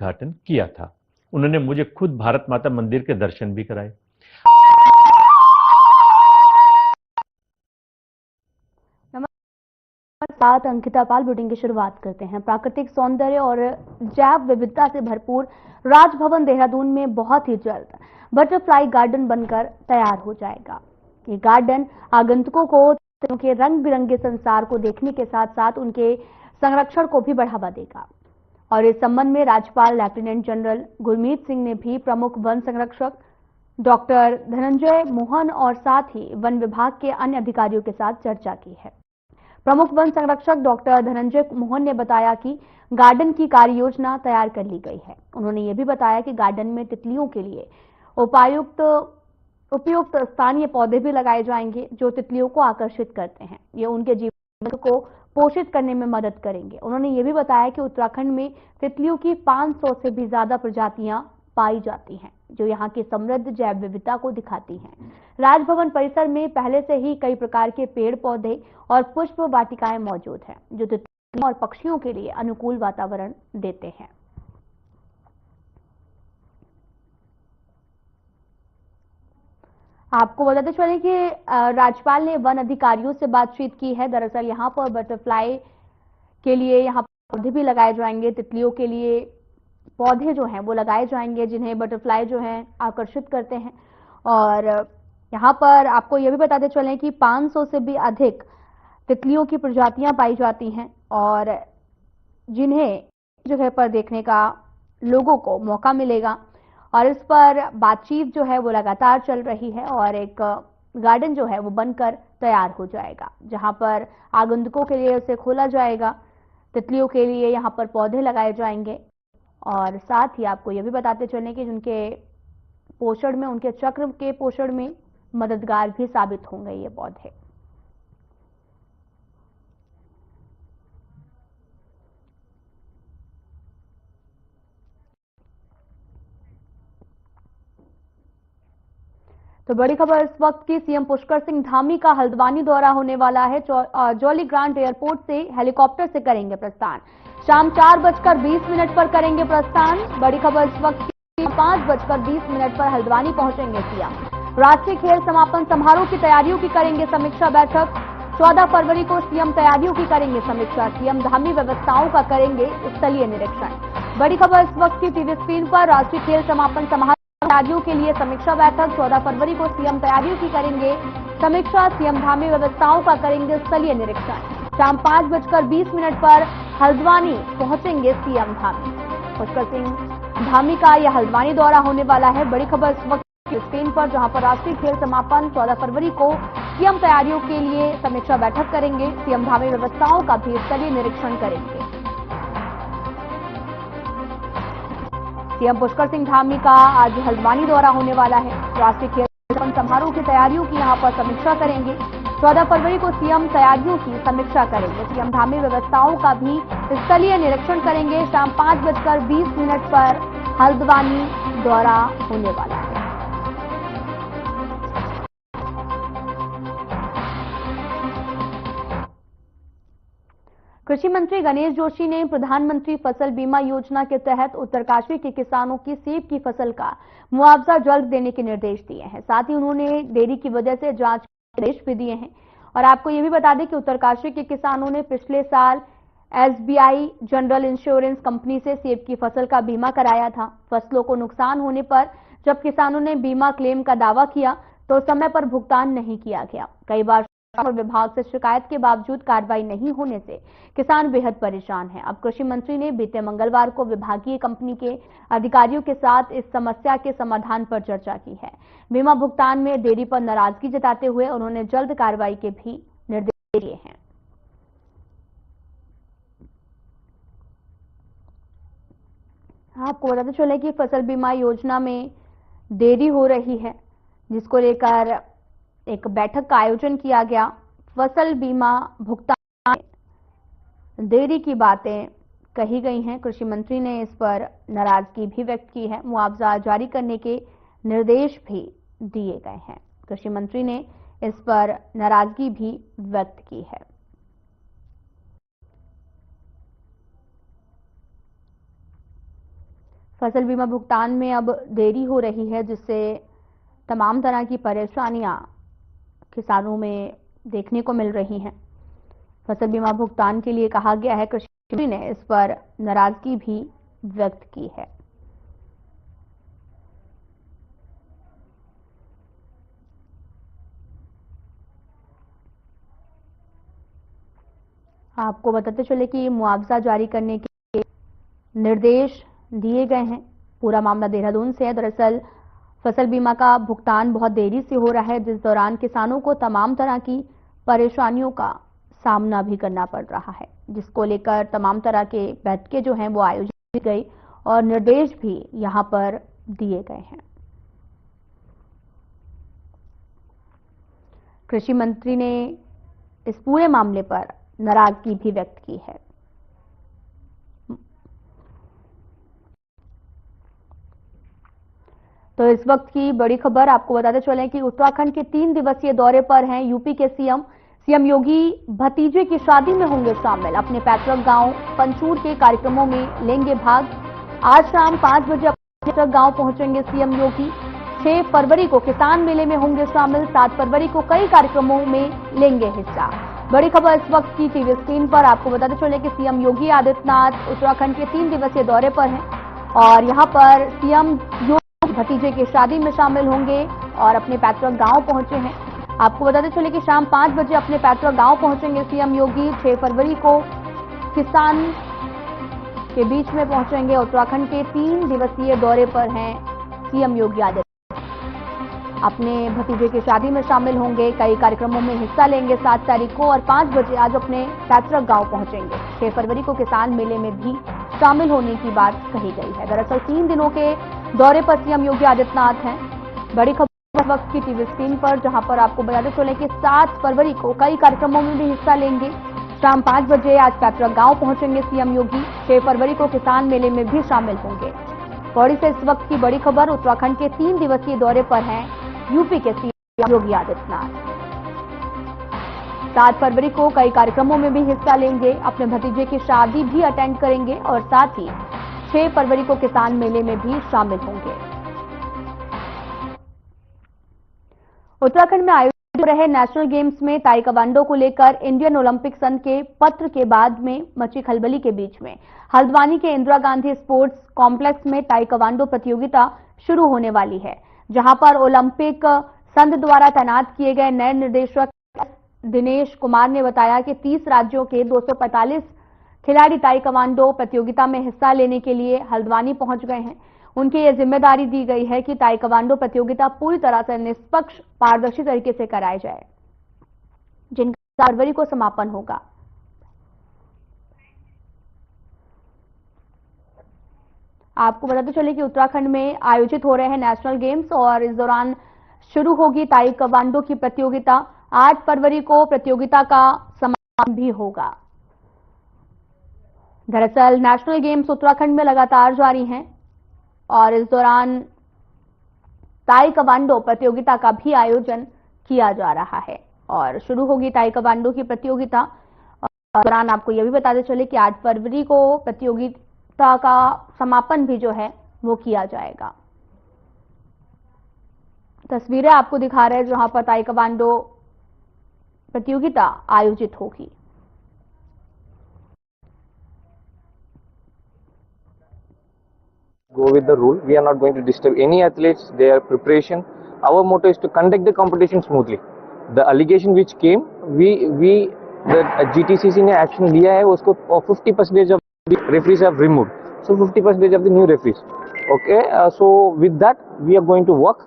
उद्घाटन किया था। उन्होंने मुझे खुद भारत माता मंदिर के दर्शन भी कराए। साथ अंकिता पाल बुलेटिन की शुरुआत करते हैं। प्राकृतिक सौंदर्य और जैव विविधता से भरपूर राजभवन देहरादून में बहुत ही जल्द बटरफ्लाई गार्डन बनकर तैयार हो जाएगा। ये गार्डन आगंतुकों को उनके रंग बिरंगे संसार को देखने के साथ साथ उनके संरक्षण को भी बढ़ावा देगा। और इस संबंध में राज्यपाल लेफ्टिनेंट जनरल गुरमीत सिंह ने भी प्रमुख वन संरक्षक डॉक्टर धनंजय मोहन और साथ ही वन विभाग के अन्य अधिकारियों के साथ चर्चा की है। प्रमुख वन संरक्षक डॉक्टर धनंजय मोहन ने बताया कि गार्डन की कार्य योजना तैयार कर ली गई है। उन्होंने ये भी बताया कि गार्डन में तितलियों के लिए उपयुक्त स्थानीय पौधे भी लगाए जाएंगे जो तितलियों को आकर्षित करते हैं। ये उनके जीवन को पोषित करने में मदद करेंगे। उन्होंने ये भी बताया कि उत्तराखंड में तितलियों की 500 से भी ज्यादा प्रजातियां पाई जाती हैं जो यहाँ की समृद्ध जैव विविधता को दिखाती हैं। राजभवन परिसर में पहले से ही कई प्रकार के पेड़ पौधे और पुष्प वाटिकाएं मौजूद हैं जो तितलियों और पक्षियों के लिए अनुकूल वातावरण देते हैं। आपको बताते चले कि राज्यपाल ने वन अधिकारियों से बातचीत की है। दरअसल यहाँ पर बटरफ्लाई के लिए यहाँ पौधे भी लगाए जाएंगे। तितलियों के लिए पौधे जो हैं वो लगाए जाएंगे जिन्हें बटरफ्लाई जो हैं आकर्षित करते हैं। और यहाँ पर आपको ये भी बताते चलें कि 500 से भी अधिक तितलियों की प्रजातियां पाई जाती हैं और जिन्हें जगह पर देखने का लोगों को मौका मिलेगा। और इस पर बातचीत जो है वो लगातार चल रही है और एक गार्डन जो है वो बनकर तैयार हो जाएगा जहां पर आगंतुकों के लिए उसे खोला जाएगा। तितलियों के लिए यहाँ पर पौधे लगाए जाएंगे और साथ ही आपको यह भी बताते चलें कि जिनके पोषण में, उनके चक्र के पोषण में मददगार भी साबित होंगे ये पौधे। तो बड़ी खबर इस वक्त की, सीएम पुष्कर सिंह धामी का हल्द्वानी दौरा होने वाला है। जॉली ग्रांट एयरपोर्ट से हेलीकॉप्टर से करेंगे प्रस्थान। शाम 4:20 पर करेंगे प्रस्थान। बड़ी खबर इस वक्त 5:20 पर हल्द्वानी पहुंचेंगे सीएम। राष्ट्रीय खेल समापन समारोह की तैयारियों की करेंगे समीक्षा बैठक। 14 फरवरी को सीएम तैयारियों की करेंगे समीक्षा। सीएम धामी व्यवस्थाओं का करेंगे स्थलीय निरीक्षण। बड़ी खबर इस वक्त की टीवी स्क्रीन पर, राष्ट्रीय खेल समापन समारोह तैयारियों के लिए समीक्षा बैठक। 14 फरवरी को सीएम तैयारियों की करेंगे समीक्षा। सीएम धामी व्यवस्थाओं का करेंगे स्थलीय निरीक्षण। शाम 5:20 पर हल्द्वानी पहुंचेंगे सीएम धामी। पुष्कर सिंह धामी का यह हल्द्वानी दौरा होने वाला है। बड़ी खबर इस वक्त स्क्रीन पर, जहां पर राष्ट्रीय खेल समापन 14 फरवरी को सीएम तैयारियों के लिए समीक्षा बैठक करेंगे। सीएम धामी व्यवस्थाओं का भी स्थलीय निरीक्षण करेंगे। सीएम पुष्कर सिंह धामी का आज हल्द्वानी दौरा होने वाला है। राष्ट्रीय खेल समारोह की तैयारियों की यहां पर समीक्षा करेंगे। 14 फरवरी को सीएम तैयारियों की समीक्षा करेंगे। सीएम धामी व्यवस्थाओं का भी स्थलीय निरीक्षण करेंगे। शाम 5:20 पर हल्द्वानी दौरा होने वाला है। कृषि मंत्री गणेश जोशी ने प्रधानमंत्री फसल बीमा योजना के तहत उत्तरकाशी के किसानों की सेब की फसल का मुआवजा जल्द देने के निर्देश दिए हैं। साथ ही उन्होंने देरी की वजह से जांच के निर्देश भी दिए हैं। और आपको यह भी बता दें कि उत्तरकाशी के किसानों ने पिछले साल एसबीआई जनरल इंश्योरेंस कंपनी से सेब की फसल का बीमा कराया था। फसलों को नुकसान होने पर जब किसानों ने बीमा क्लेम का दावा किया तो समय पर भुगतान नहीं किया गया। कई बार विभाग से शिकायत के बावजूद कार्रवाई नहीं होने से किसान बेहद परेशान हैं। अब कृषि मंत्री ने बीते मंगलवार को विभागीय कंपनी के अधिकारियों के साथ इस समस्या के समाधान पर चर्चा की है। बीमा भुगतान में देरी पर नाराजगी जताते हुए उन्होंने जल्द कार्रवाई के भी निर्देश दिए हैं। आपको बताते चले कि फसल बीमा योजना में देरी हो रही है, जिसको लेकर एक बैठक का आयोजन किया गया। फसल बीमा भुगतान देरी की बातें कही गई हैं। कृषि मंत्री ने इस पर नाराजगी भी व्यक्त की है। मुआवजा जारी करने के निर्देश भी दिए गए हैं। कृषि मंत्री ने इस पर नाराजगी भी व्यक्त की है। फसल बीमा भुगतान में अब देरी हो रही है, जिससे तमाम तरह की परेशानियां किसानों में देखने को मिल रही हैं। फसल बीमा भुगतान के लिए कहा गया है। कृषि मंत्री ने इस पर नाराजगी भी व्यक्त की है। आपको बताते चले कि मुआवजा जारी करने के निर्देश दिए गए हैं। पूरा मामला देहरादून से है। दरअसल फसल बीमा का भुगतान बहुत देरी से हो रहा है, जिस दौरान किसानों को तमाम तरह की परेशानियों का सामना भी करना पड़ रहा है, जिसको लेकर तमाम तरह के बैठकें जो हैं वो आयोजित की गई और निर्देश भी यहां पर दिए गए हैं। कृषि मंत्री ने इस पूरे मामले पर नाराजगी भी व्यक्त की है। तो इस वक्त की बड़ी खबर आपको बताते चलें कि उत्तराखंड के 3 दिवसीय दौरे पर हैं यूपी के सीएम योगी भतीजे की शादी में होंगे शामिल। अपने पैतृक गांव पंचूर के कार्यक्रमों में लेंगे भाग। आज शाम 5 बजे अपने पैतृक गांव पहुंचेंगे सीएम योगी। 6 फरवरी को किसान मेले में होंगे शामिल। 7 फरवरी को कई कार्यक्रमों में लेंगे हिस्सा। बड़ी खबर इस वक्त की टीवी स्क्रीन पर आपको बताते चले कि सीएम योगी आदित्यनाथ उत्तराखंड के 3 दिवसीय दौरे पर हैं और यहां पर सीएम योगी भतीजे की शादी में शामिल होंगे और अपने पैतृक गांव पहुंचे हैं। आपको बताते चले कि शाम 5 बजे अपने पैतृक गांव पहुंचेंगे सीएम योगी। 6 फरवरी को किसान के बीच में पहुंचेंगे। उत्तराखंड के 3 दिवसीय दौरे पर हैं सीएम योगी आदित्यनाथ। अपने भतीजे की शादी में शामिल होंगे, कई कार्यक्रमों में हिस्सा लेंगे 7 तारीख को और 5 बजे आज अपने पैतृक गांव पहुंचेंगे। 6 फरवरी को किसान मेले में भी शामिल होने की बात कही गई है। दरअसल 3 दिनों के दौरे पर सीएम योगी आदित्यनाथ हैं। बड़ी खबर वक्त की टीवी स्क्रीन पर, जहां पर आपको बताते चले कि 7 फरवरी को कई कार्यक्रमों में भी हिस्सा लेंगे। शाम 5 बजे आज पैतृक गांव पहुंचेंगे सीएम योगी। 6 फरवरी को किसान मेले में भी शामिल होंगे। पौड़ी से इस वक्त की बड़ी खबर, उत्तराखंड के 3 दिवसीय दौरे पर हैं यूपी के सीएम योगी आदित्यनाथ। 7 फरवरी को कई कार्यक्रमों में भी हिस्सा लेंगे। अपने भतीजे की शादी भी अटेंड करेंगे और साथ ही 6 फरवरी को किसान मेले में भी शामिल होंगे। उत्तराखंड में आयोजित हो रहे नेशनल गेम्स में ताइक्वांडो को लेकर इंडियन ओलंपिक संघ के पत्र के बाद में मची खलबली के बीच में हल्द्वानी के इंदिरा गांधी स्पोर्ट्स कॉम्प्लेक्स में ताइक्वांडो प्रतियोगिता शुरू होने वाली है, जहां पर ओलंपिक संघ द्वारा तैनात किए गए नए निर्देशक दिनेश कुमार ने बताया कि 30 राज्यों के 245 खिलाड़ी ताइक्वांडो प्रतियोगिता में हिस्सा लेने के लिए हल्द्वानी पहुंच गए हैं। उनकी ये जिम्मेदारी दी गई है कि ताइक्वांडो प्रतियोगिता पूरी तरह से निष्पक्ष पारदर्शी तरीके से कराई जाए, जिनका फरवरी को समापन होगा। आपको बताते चले कि उत्तराखंड में आयोजित हो रहे हैं नेशनल गेम्स और इस दौरान शुरू होगी ताइक्वांडो की प्रतियोगिता। 8 फरवरी को प्रतियोगिता का समापन भी होगा। दरअसल नेशनल गेम्स उत्तराखंड में लगातार जारी हैं और इस दौरान ताइक्वांडो प्रतियोगिता का भी आयोजन किया जा रहा है और शुरू होगी ताइक्वांडो की प्रतियोगिता। और दौरान आपको यह भी बताते चले कि 8 फरवरी को प्रतियोगिता का समापन भी जो है वो किया जाएगा। तस्वीरें आपको दिखा रहे हैं जहां पर ताइक्वांडो प्रतियोगिता आयोजित होगी। Go with the rule. We are not going to disturb any athletes, their preparation. Our motto is to conduct the competition smoothly. The allegation which came, the GTCC ने action लिया है, उसको 50% of the referees have removed. So 50% of the new referees. Okay, so with that we are going to work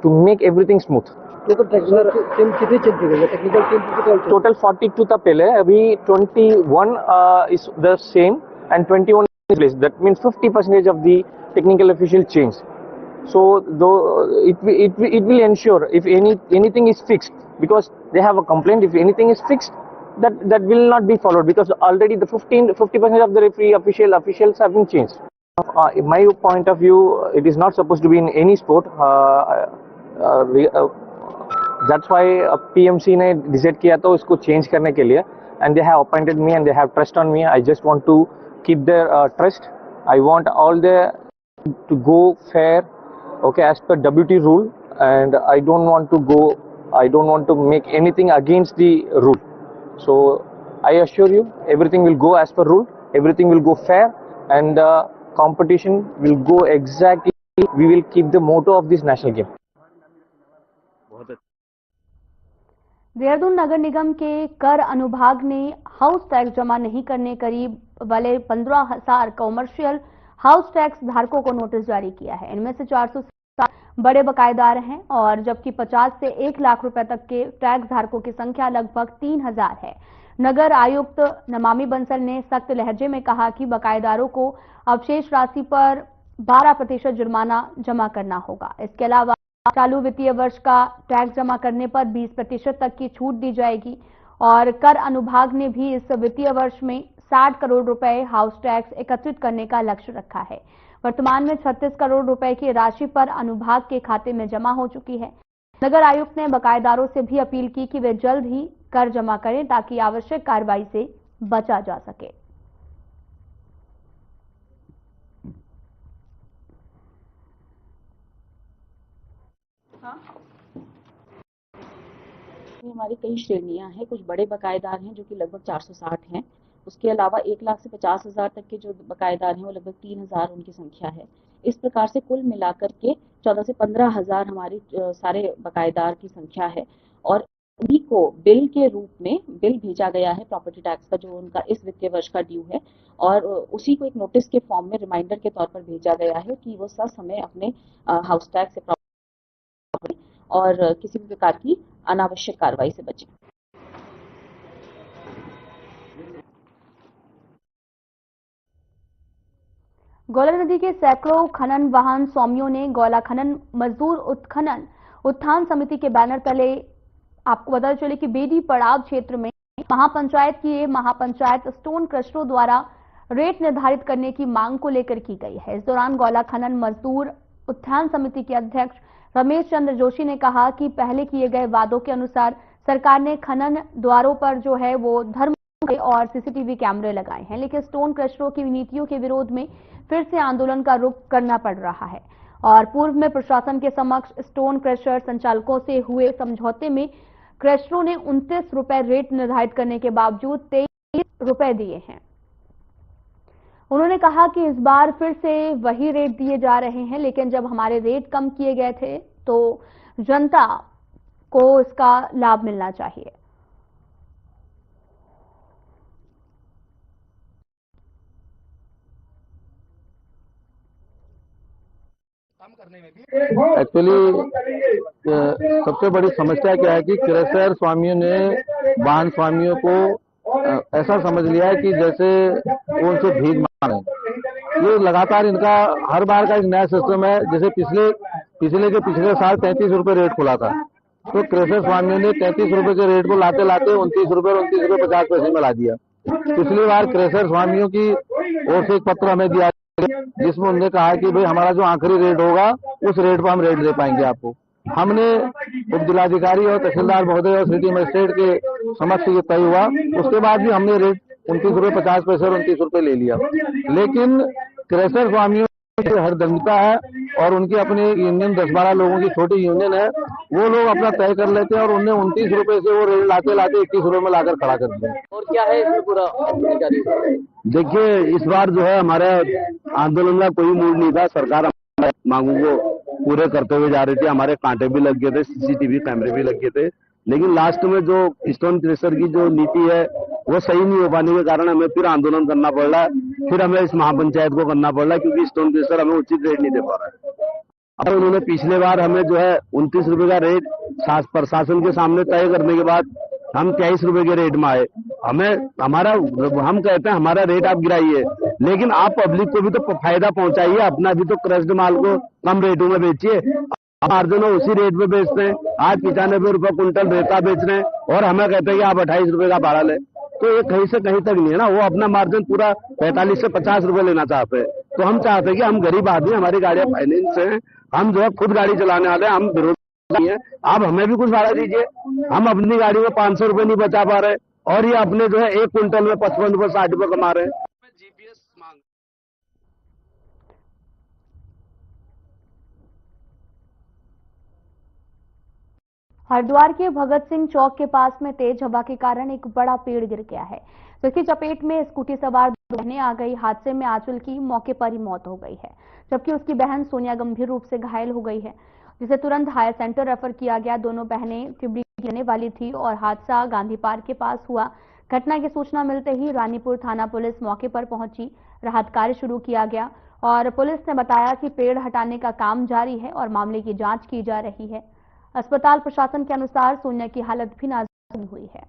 to make everything smooth. देखो technical team कितनी चल चुकी है? Technical team total 42 था पहले, अभी 21 is the same and 21 is place. That means 50% of the technical official change. So though it will ensure if anything is fixed, because they have a complaint, if anything is fixed, that will not be followed, because already the 50% of the referee officials have been changed. In my point of view, it is not supposed to be in any sport. That's why PMC ने decide किया तो इसको change करने के लिए, and they have appointed me and they have trust on me. I just want to keep their trust. I want all the to go fair, okay, as per WT rule, and I don't want to make anything against the rule. So I assure you, everything will go as per rule, everything will go fair, and competition will go exactly. We will keep the motto of this national game. Dehradun नगर निगम के कर अनुभाग ने house tax जमा नहीं करने करीब वाले 15,000 commercial house tax धारकों को नोटिस जारी किया है। इनमें से 460 बड़े बकायेदार हैं और जबकि 50 से 1 लाख रुपए तक के टैक्स धारकों की संख्या लगभग 3,000 है। नगर आयुक्त नमामि बंसल ने सख्त लहजे में कहा कि बकायेदारों को अवशेष राशि पर 12% जुर्माना जमा करना होगा। इसके अलावा चालू वित्तीय वर्ष का टैक्स जमा करने पर 20% तक की छूट दी जाएगी और कर अनुभाग ने भी इस वित्तीय वर्ष में 60 करोड़ रुपए हाउस टैक्स एकत्रित करने का लक्ष्य रखा है। वर्तमान में 36 करोड़ रुपए की राशि पर अनुभाग के खाते में जमा हो चुकी है। नगर आयुक्त ने बकायेदारों से भी अपील की कि वे जल्द ही कर जमा करें ताकि आवश्यक कार्रवाई से बचा जा सके। हमारी कई श्रेणियां हैं। कुछ बड़े बकायेदार हैं जो कि लगभग 460 हैं। उसके अलावा 1 लाख से 50,000 तक के जो बकायेदार हैं वो लगभग 3,000 उनकी संख्या है। इस प्रकार से कुल मिलाकर के 14 से 15,000 हमारी सारे बकायेदार की संख्या है और उन्हीं को बिल के रूप में बिल भेजा गया है प्रॉपर्टी टैक्स का जो उनका इस वित्तीय वर्ष का ड्यू है और उसी को एक नोटिस के फॉर्म में रिमाइंडर के तौर पर भेजा गया है कि वो ससमय अपने हाउस टैक्स से और किसी भी प्रकार की अनावश्यक कार्रवाई से बचें। गौला नदी के सैकड़ों खनन वाहन स्वामियों ने गौला खनन मजदूर उत्थान समिति के बैनर तले आपको पता चले कि बेडी पड़ाव क्षेत्र में महापंचायत स्टोन क्रशरों द्वारा रेट निर्धारित करने की मांग को लेकर की गई है। इस दौरान गौला खनन मजदूर उत्थान समिति के अध्यक्ष रमेश चंद्र जोशी ने कहा कि पहले किए गए वादों के अनुसार सरकार ने खनन द्वारों पर जो है वो धर्म और सीसीटीवी कैमरे लगाए हैं, लेकिन स्टोन क्रशरों की नीतियों के विरोध में फिर से आंदोलन का रुख करना पड़ रहा है और पूर्व में प्रशासन के समक्ष स्टोन क्रशर संचालकों से हुए समझौते में क्रशरों ने 29 रुपए रेट निर्धारित करने के बावजूद 23 रुपए दिए हैं। उन्होंने कहा कि इस बार फिर से वही रेट दिए जा रहे हैं, लेकिन जब हमारे रेट कम किए गए थे तो जनता को इसका लाभ मिलना चाहिए। एक्चुअली सबसे बड़ी समस्या क्या है कि क्रशर स्वामियों ने वाहन स्वामियों को ऐसा समझ लिया है कि जैसे वो उनसे भीख मांग रहे। ये लगातार इनका हर बार का एक नया सिस्टम है। जैसे पिछले साल 33 रुपए रेट खुला था, तो क्रशर स्वामियों ने 33 रुपए के रेट को लाते 29 रुपए 50 पैसे में ला दिया। पिछली बार क्रशर स्वामियों की ओर से एक पत्र हमें दिया जिसमें उन्होंने कहा कि भाई हमारा जो आखिरी रेट होगा उस रेट पर हम रेट दे पाएंगे आपको। हमने उप जिलाधिकारी और तहसीलदार महोदय और सिटी मजिस्ट्रेट के समक्ष ये तय हुआ। उसके बाद भी हमने रेट 29 रुपए 50 पैसे और 29 रुपए ले लिया, लेकिन क्रशर स्वामियों की हरदंडिता है और उनकी अपनी यूनियन 10-12 लोगों की छोटी यूनियन है, वो लोग अपना तय कर लेते हैं और उन्हें 29 रुपए से वो रेट लाते 21 रुपए में लाकर खड़ा कर दिया। और क्या है इसमें पूरा? देखिए, इस बार जो है हमारे आंदोलन का कोई मूड नहीं था। सरकार मांगों को पूरे करते हुए जा रही थी। हमारे कांटे भी लग गए थे, सीसीटीवी कैमरे भी लग गए थे, लेकिन लास्ट में जो स्टोन क्रशर की जो नीति है वो सही नहीं हो पाने के कारण हमें फिर आंदोलन करना पड़ रहा है। फिर हमें इस महापंचायत को करना पड़ रहा है क्योंकि स्टोन क्रशर हमें उचित रेट नहीं दे पा रहा है। अब उन्होंने पिछले बार हमें जो है 29 रुपए का रेट प्रशासन के सामने तय करने के बाद हम 23 रुपए के रेट में आए। हम कहते हैं हमारा रेट आप गिराइए, लेकिन आप पब्लिक को भी तो फायदा पहुंचाइए, अपना भी तो क्रश्ड माल को कम रेटों में बेचिए। मार्जिन उसी रेट पे बेचते हैं। आज 95 रुपए कुंटल रेता बेच रहे हैं और हमें कहते हैं कि आप 28 रुपए का भाड़ा लें, तो ये कहीं से कहीं तक नहीं है ना। वो अपना मार्जिन पूरा 45 से 50 रुपए लेना चाहते हैं। तो हम चाहते हैं कि हम गरीब आदमी, हमारी गाड़ियां फाइनेंस है, हम जो है खुद गाड़ी चलाने वाले हैं, हम बेरोजगार है, आप हमें भी कुछ भाड़ा दीजिए। हम अपनी गाड़ी में 500 रुपए नहीं बचा पा रहे और ये अपने जो है 1 कुंटल में 55 रुपए 60 रुपए कमा रहे हैं। हरिद्वार के भगत सिंह चौक के पास में तेज हवा के कारण एक बड़ा पेड़ गिर गया है। तो इसकी चपेट में स्कूटी सवार दो बहनें आ गई। हादसे में आंचल की मौके पर ही मौत हो गई है, जबकि उसकी बहन सोनिया गंभीर रूप से घायल हो गई है, जिसे तुरंत हायर सेंटर रेफर किया गया। दोनों बहनें तिबड़ी की रहने वाली थी और हादसा गांधी पार्क के पास हुआ। घटना की सूचना मिलते ही रानीपुर थाना पुलिस मौके पर पहुंची। राहत कार्य शुरू किया गया और पुलिस ने बताया कि पेड़ हटाने का काम जारी है और मामले की जांच की जा रही है। अस्पताल प्रशासन के अनुसार सोनिया की हालत भी नाजुक बनी हुई है।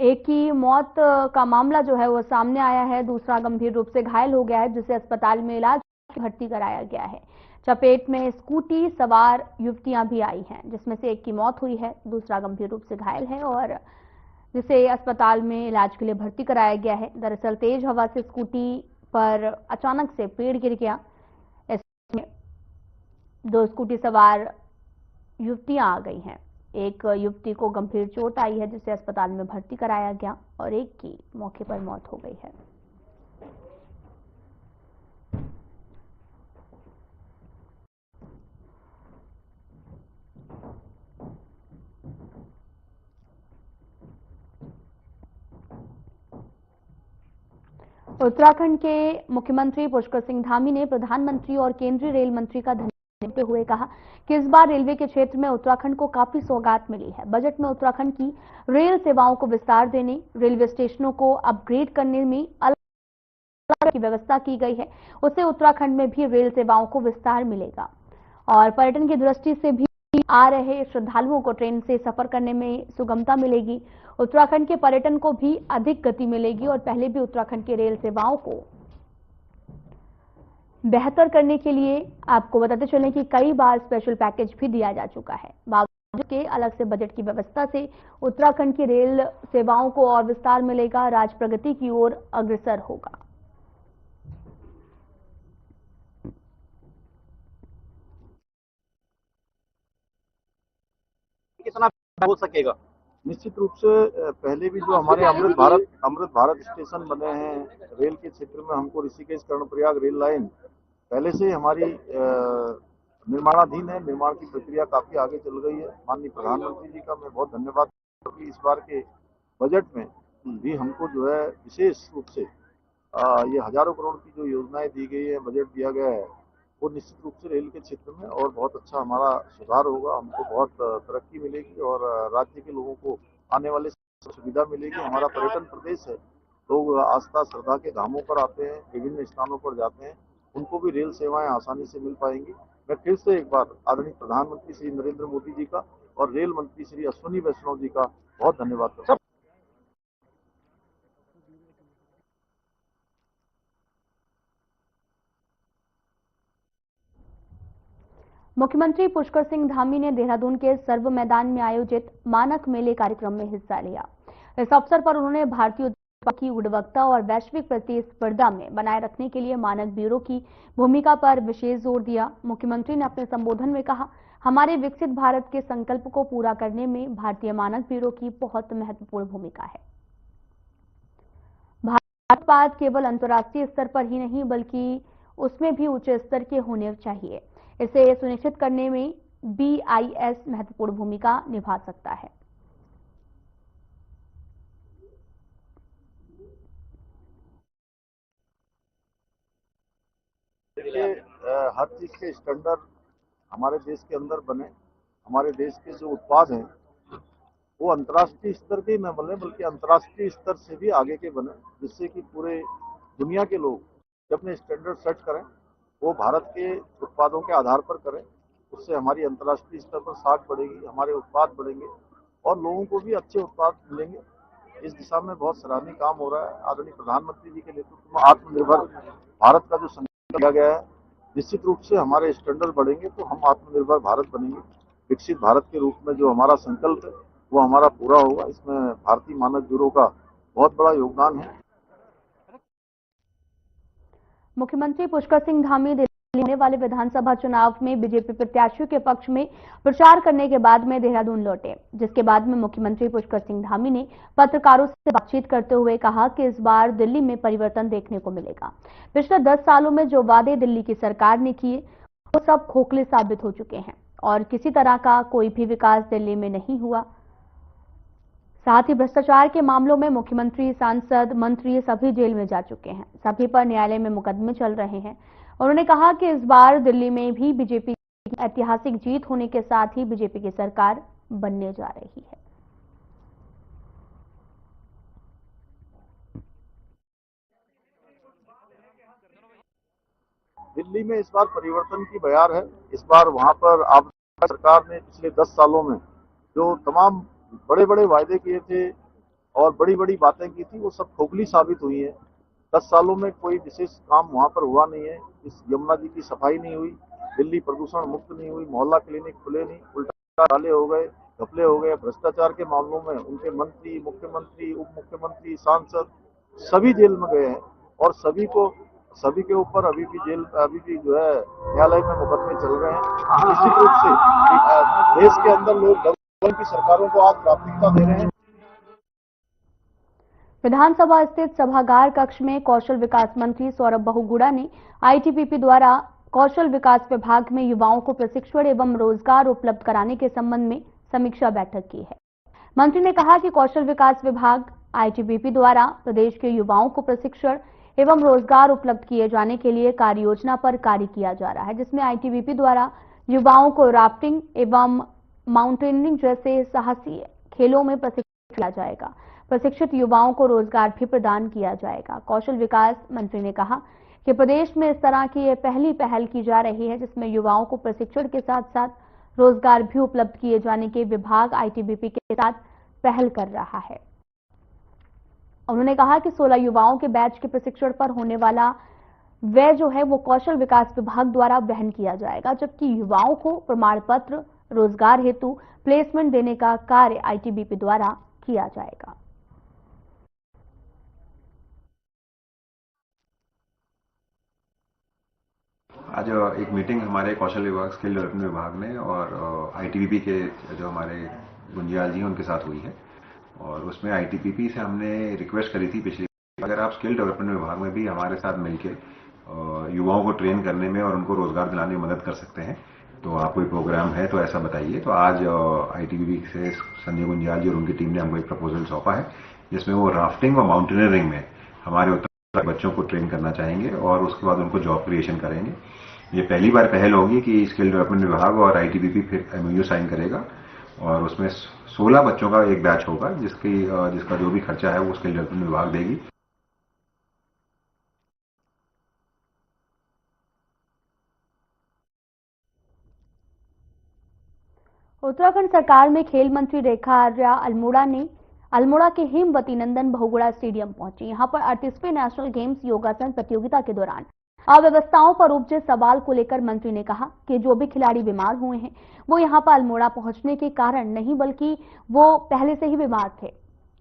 एक की मौत का मामला जो है वो सामने आया है, दूसरा गंभीर रूप से घायल हो गया है, जिसे अस्पताल में इलाज भर्ती कराया गया है। चपेट में स्कूटी सवार युवतियां भी आई हैं, जिसमें से एक की मौत हुई है, दूसरा गंभीर रूप से घायल है और जिसे अस्पताल में इलाज के लिए भर्ती कराया गया है। दरअसल तेज हवा से स्कूटी पर अचानक से पेड़ गिर गया। इसमें दो स्कूटी सवार युवतियां आ गई हैं। एक युवती को गंभीर चोट आई है, जिसे अस्पताल में भर्ती कराया गया और एक की मौके पर मौत हो गई है। उत्तराखंड के मुख्यमंत्री पुष्कर सिंह धामी ने प्रधानमंत्री और केंद्रीय रेल मंत्री का धन्यवाद देते हुए कहा कि इस बार रेलवे के क्षेत्र में उत्तराखंड को काफी सौगात मिली है। बजट में उत्तराखंड की रेल सेवाओं को विस्तार देने, रेलवे स्टेशनों को अपग्रेड करने में अलग की व्यवस्था की गई है। उससे उत्तराखंड में भी रेल सेवाओं को विस्तार मिलेगा और पर्यटन की दृष्टि से भी आ रहे श्रद्धालुओं को ट्रेन से सफर करने में सुगमता मिलेगी। उत्तराखंड के पर्यटन को भी अधिक गति मिलेगी और पहले भी उत्तराखंड की रेल सेवाओं को बेहतर करने के लिए आपको बताते चलें कि कई बार स्पेशल पैकेज भी दिया जा चुका है। बावजूद के अलग से बजट की व्यवस्था से उत्तराखंड की रेल सेवाओं को और विस्तार मिलेगा, राज्य प्रगति की ओर अग्रसर होगा। कितना हो सकेगा? निश्चित रूप से पहले भी जो हमारे अमृत भारत स्टेशन बने हैं रेल के क्षेत्र में, हमको ऋषिकेश कर्णप्रयाग रेल लाइन पहले से हमारी निर्माणाधीन है। निर्माण की प्रक्रिया काफी आगे चल गई है। माननीय प्रधानमंत्री जी का मैं बहुत धन्यवाद करता हूं। इस बार के बजट में भी हमको जो है विशेष रूप से ये हजारों करोड़ की जो योजनाएं दी गई है, बजट दिया गया है, वो निश्चित रूप से रेल के क्षेत्र में और बहुत अच्छा हमारा सुधार होगा। हमको बहुत तरक्की मिलेगी और राज्य के लोगों को आने वाले सुविधा मिलेगी। हमारा पर्यटन प्रदेश है, लोग आस्था श्रद्धा के धामों पर आते हैं, विभिन्न स्थानों पर जाते हैं, उनको भी रेल सेवाएं आसानी से मिल पाएंगी। मैं फिर से एक बार आदरणीय प्रधानमंत्री श्री नरेंद्र मोदी जी का और रेल मंत्री श्री अश्विनी वैष्णव जी का बहुत धन्यवाद करता हूं। मुख्यमंत्री पुष्कर सिंह धामी ने देहरादून के सर्व मैदान में आयोजित मानक मेले कार्यक्रम में हिस्सा लिया। इस अवसर पर उन्होंने भारतीय उत्पाद की गुणवत्ता और वैश्विक प्रतिस्पर्धा में बनाए रखने के लिए मानक ब्यूरो की भूमिका पर विशेष जोर दिया। मुख्यमंत्री ने अपने संबोधन में कहा, हमारे विकसित भारत के संकल्प को पूरा करने में भारतीय मानक ब्यूरो की बहुत महत्वपूर्ण भूमिका है। भारतीय उत्पाद केवल अंतर्राष्ट्रीय स्तर पर ही नहीं बल्कि उसमें भी उच्च स्तर के होने चाहिए। इसे सुनिश्चित करने में BIS महत्वपूर्ण भूमिका निभा सकता है। देखिए, हर चीज के स्टैंडर्ड हमारे देश के अंदर बने। हमारे देश के जो उत्पाद हैं वो अंतर्राष्ट्रीय स्तर के न बने बल्कि अंतर्राष्ट्रीय स्तर से भी आगे के बने, जिससे कि पूरे दुनिया के लोग जब अपने स्टैंडर्ड सेट करें वो भारत के उत्पादों के आधार पर करें। उससे हमारी अंतर्राष्ट्रीय स्तर पर साख बढ़ेगी, हमारे उत्पाद बढ़ेंगे और लोगों को भी अच्छे उत्पाद मिलेंगे। इस दिशा में बहुत सराहनीय काम हो रहा है। आदरणीय प्रधानमंत्री जी के नेतृत्व में आत्मनिर्भर भारत का जो संकल्प लिया गया है, निश्चित रूप से हमारे स्टैंडर्ड बढ़ेंगे तो हम आत्मनिर्भर भारत बनेंगे। विकसित भारत के रूप में जो हमारा संकल्प है वो हमारा पूरा होगा। इसमें भारतीय मानक ब्यूरो का बहुत बड़ा योगदान है। मुख्यमंत्री पुष्कर सिंह धामी दिल्ली में होने वाले विधानसभा चुनाव में बीजेपी प्रत्याशियों के पक्ष में प्रचार करने के बाद में देहरादून लौटे, जिसके बाद में मुख्यमंत्री पुष्कर सिंह धामी ने पत्रकारों से बातचीत करते हुए कहा कि इस बार दिल्ली में परिवर्तन देखने को मिलेगा। पिछले 10 सालों में जो वादे दिल्ली की सरकार ने किए वो सब खोखले साबित हो चुके हैं और किसी तरह का कोई भी विकास दिल्ली में नहीं हुआ। साथ ही भ्रष्टाचार के मामलों में मुख्यमंत्री, सांसद, मंत्री सभी जेल में जा चुके हैं। सभी पर न्यायालय में मुकदमे चल रहे हैं। उन्होंने कहा कि इस बार दिल्ली में भी बीजेपी की ऐतिहासिक जीत होने के साथ ही बीजेपी की सरकार बनने जा रही है। दिल्ली में इस बार परिवर्तन की बयार है। इस बार वहां पर आप सरकार ने पिछले 10 सालों में जो तमाम बड़े बड़े वायदे किए थे और बड़ी बड़ी बातें की थी वो सब खोखली साबित हुई है। 10 सालों में कोई विशेष काम वहां पर हुआ नहीं है। इस यमुना जी की सफाई नहीं हुई, दिल्ली प्रदूषण मुक्त नहीं हुई, मोहल्ला क्लिनिक खुले नहीं, उल्टा डाले हो गए, घपले हो गए। भ्रष्टाचार के मामलों में उनके मंत्री, मुख्यमंत्री, उप मुख्यमंत्री, सांसद सभी जेल में गए हैं और सभी के ऊपर अभी भी जो है न्यायालय में मुकदमे चल रहे हैं। निश्चित रूप से देश के अंदर लोग की सरकारों को आज प्राथमिकता दे रहे हैं। विधानसभा स्थित सभागार कक्ष में कौशल विकास मंत्री सौरभ बहुगुणा ने आईटीबीपी द्वारा कौशल विकास विभाग में युवाओं को प्रशिक्षण एवं रोजगार उपलब्ध कराने के संबंध में समीक्षा बैठक की है। मंत्री ने कहा कि कौशल विकास विभाग आईटीबीपी द्वारा प्रदेश के युवाओं को प्रशिक्षण एवं रोजगार उपलब्ध किए जाने के लिए कार्य योजना पर कार्य किया जा रहा है, जिसमें आईटीबीपी द्वारा युवाओं को राफ्टिंग एवं माउंटेनियरिंग जैसे साहसी खेलों में प्रशिक्षित किया जाएगा। प्रशिक्षित युवाओं को रोजगार भी प्रदान किया जाएगा। कौशल विकास मंत्री ने कहा कि प्रदेश में इस तरह की यह पहली पहल की जा रही है, जिसमें युवाओं को प्रशिक्षण के साथ साथ रोजगार भी उपलब्ध किए जाने के विभाग आईटीबीपी के साथ पहल कर रहा है। उन्होंने कहा कि 16 युवाओं के बैच के प्रशिक्षण पर होने वाला व्यय जो है वो कौशल विकास विभाग द्वारा वहन किया जाएगा, जबकि युवाओं को प्रमाण पत्र, रोजगार हेतु प्लेसमेंट देने का कार्य आईटीबीपी द्वारा किया जाएगा। आज एक मीटिंग हमारे कौशल विभाग, स्किल डेवलपमेंट विभाग में और आईटीबीपी के जो हमारे गुंजियाल जी हैं उनके साथ हुई है और उसमें आईटीबीपी से हमने रिक्वेस्ट करी थी पिछली, अगर आप स्किल डेवलपमेंट विभाग में भी हमारे साथ मिलकर युवाओं को ट्रेन करने में और उनको रोजगार दिलाने में मदद कर सकते हैं तो आप कोई प्रोग्राम है तो ऐसा बताइए। तो आज आईटीबीपी से संजय गुंजियाल जी और उनकी टीम ने हमको एक प्रपोजल सौंपा है जिसमें वो राफ्टिंग और माउंटेनियरिंग में हमारे उत्तर बच्चों को ट्रेन करना चाहेंगे और उसके बाद उनको जॉब क्रिएशन करेंगे। ये पहली बार पहल होगी कि स्किल डेवलपमेंट विभाग और आईटीबीपी फिर एमओयू साइन करेगा और उसमें 16 बच्चों का एक बैच होगा जिसका जो भी खर्चा है वो स्किल डेवलपमेंट विभाग देगी। उत्तराखंड सरकार में खेल मंत्री रेखा आर्या अल्मोड़ा के हेमवती नंदन बहुगुणा स्टेडियम पहुंची। यहां पर 38वें नेशनल गेम्स योगासन प्रतियोगिता के दौरान अव्यवस्थाओं पर उपजे सवाल को लेकर मंत्री ने कहा कि जो भी खिलाड़ी बीमार हुए हैं वो यहां पर अल्मोड़ा पहुंचने के कारण नहीं बल्कि वो पहले से ही बीमार थे।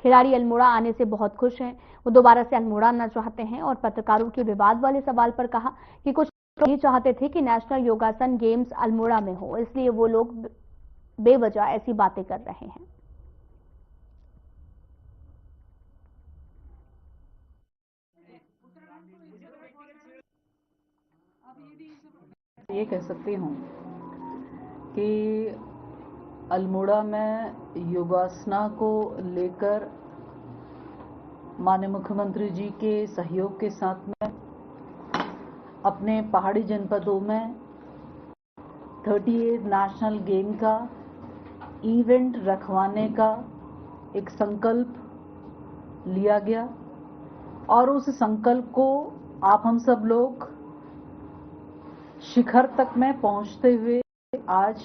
खिलाड़ी अल्मोड़ा आने से बहुत खुश हैं, वो दोबारा से अल्मोड़ा आना चाहते हैं और पत्रकारों के विवाद वाले सवाल पर कहा कि कुछ ये चाहते थे कि नेशनल योगासन गेम्स अल्मोड़ा में हो, इसलिए वो लोग बेवजह ऐसी बातें कर रहे हैं। ये कह सकती हूँ कि अल्मोड़ा में योगासना को लेकर माननीय मुख्यमंत्री जी के सहयोग के साथ में अपने पहाड़ी जनपदों में 38 नेशनल गेम का इवेंट रखवाने का एक संकल्प लिया गया और उस संकल्प को आप हम सब लोग शिखर तक में पहुंचते हुए आज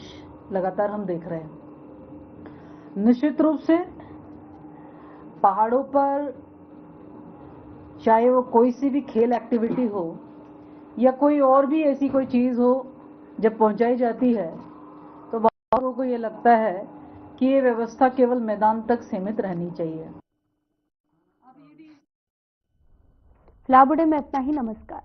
लगातार हम देख रहे हैं। निश्चित रूप से पहाड़ों पर चाहे वो कोई सी भी खेल एक्टिविटी हो या कोई और भी ऐसी कोई चीज हो, जब पहुंचाई जाती है तो बहुत लोगों को ये लगता है कि ये व्यवस्था केवल मैदान तक सीमित रहनी चाहिए। फिलहाल में इतना ही। नमस्कार।